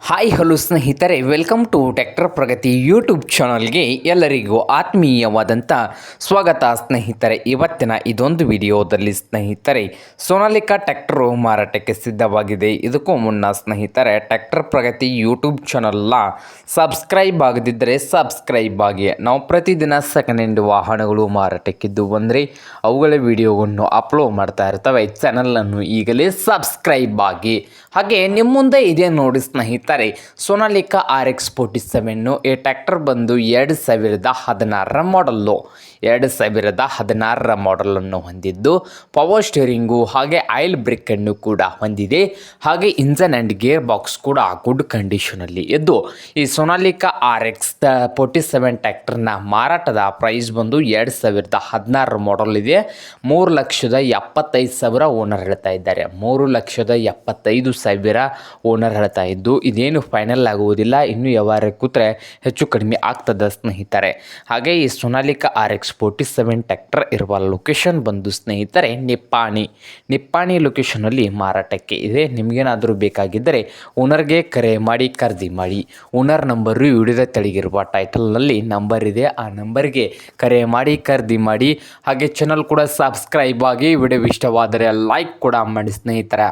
Hi hello ಸ್ನೇಹಿತರೆ, welcome to tractor Pragati YouTube ಚಾನಲ್ಗೆ ಎಲ್ಲರಿಗೂ ಆತ್ಮೀಯವಾದಂಥ ಸ್ವಾಗತ. ಸ್ನೇಹಿತರೆ, ಇವತ್ತಿನ ಇದೊಂದು ವಿಡಿಯೋದಲ್ಲಿ ಸ್ನೇಹಿತರೆ ಸೋನಾಲಿಕಾ ಟ್ರ್ಯಾಕ್ಟರು ಮಾರಾಟಕ್ಕೆ ಸಿದ್ಧವಾಗಿದೆ. ಇದಕ್ಕೂ ಮುನ್ನ ಸ್ನೇಹಿತರೆ ಟ್ರ್ಯಾಕ್ಟರ್ ಪ್ರಗತಿ ಯೂಟ್ಯೂಬ್ ಚಾನಲ್ನ ಸಬ್ಸ್ಕ್ರೈಬ್ ಆಗದಿದ್ದರೆ ಸಬ್ಸ್ಕ್ರೈಬ್ ಆಗಿ. ನಾವು ಪ್ರತಿದಿನ ಸೆಕೆಂಡ್ ಹ್ಯಾಂಡ್ ವಾಹನಗಳು ಮಾರಾಟಕ್ಕಿದ್ದು ಬಂದರೆ ಅವುಗಳ ವಿಡಿಯೋವನ್ನು ಅಪ್ಲೋಡ್ ಮಾಡ್ತಾ ಇರ್ತವೆ. ಚಾನಲನ್ನು ಈಗಲೇ ಸಬ್ಸ್ಕ್ರೈಬ್ ಆಗಿ. ಹಾಗೆ ನಿಮ್ಮ ಮುಂದೆ ಇದೆ ನೋಡಿ ಸ್ನೇಹಿತರೆ, ಸೋನಾಲಿಕಾ RX 47. ಈ ಟ್ರ್ಯಾಕ್ಟರ್ ಬಂದು 2016 ಮಾಡಲ್ಲು. 2016 ಮಾಡಲನ್ನು ಹೊಂದಿದ್ದು ಪವರ್ ಸ್ಟೀರಿಂಗು ಹಾಗೆ ಆಯಿಲ್ ಬ್ರೇಕನ್ನು ಕೂಡ ಹೊಂದಿದೆ. ಹಾಗೆ ಇಂಜನ್ ಆ್ಯಂಡ್ ಗೇರ್ ಬಾಕ್ಸ್ ಕೂಡ ಗುಡ್ ಕಂಡೀಷನಲ್ಲಿ ಇದ್ದು, ಈ ಸೋನಾಲಿಕಾ RX 47 ಟ್ರ್ಯಾಕ್ಟರ್ನ ಮಾರಾಟದ ಪ್ರೈಸ್ ಬಂದು 2016 ಮಾಡಲ್ ಇದೆ. 3,75,000 ಓನರ್ ಹೇಳ್ತಾ ಇದ್ದಾರೆ. 3,75,000 ಓನರ್ ಹೇಳ್ತಾ ಇದ್ದು, ಇದೇನು ಫೈನಲ್ ಆಗುವುದಿಲ್ಲ, ಇನ್ನು ವ್ಯವಹಾರ ಕೂತ್ರೆ ಹೆಚ್ಚು ಕಡಿಮೆ ಆಗ್ತದೆ ಸ್ನೇಹಿತರೆ. ಹಾಗೆ ಈ ಸೋನಾಲಿಕಾ RX 47 ಟ್ರ್ಯಾಕ್ಟರ್ ಇರುವ ಲೊಕೇಶನ್ ಬಂದು ಸ್ನೇಹಿತರೆ ನಿಪ್ಪಾಣಿ ಲೊಕೇಶನಲ್ಲಿ ಮಾರಾಟಕ್ಕೆ ಇದೆ. ನಿಮಗೇನಾದರೂ ಬೇಕಾಗಿದ್ದರೆ ಓನರ್ಗೆ ಕರೆ ಮಾಡಿ ಖರೀದಿ ಮಾಡಿ. ಓನರ್ ನಂಬರು ವಿಡಿಯೋದ ತೆಳಗಿರುವ ಟೈಟಲ್ನಲ್ಲಿ ನಂಬರ್ ಇದೆ, ಆ ನಂಬರ್ಗೆ ಕರೆ ಮಾಡಿ ಖರೀದಿ ಮಾಡಿ. ಹಾಗೆ ಚಾನಲ್ ಕೂಡ ಸಬ್ಸ್ಕ್ರೈಬ್ ಆಗಿ. ವಿಡಿಯೋ ಇಷ್ಟವಾದರೆ ಲೈಕ್ ಕೂಡ ಮಾಡಿ ಸ್ನೇಹಿತರೆ.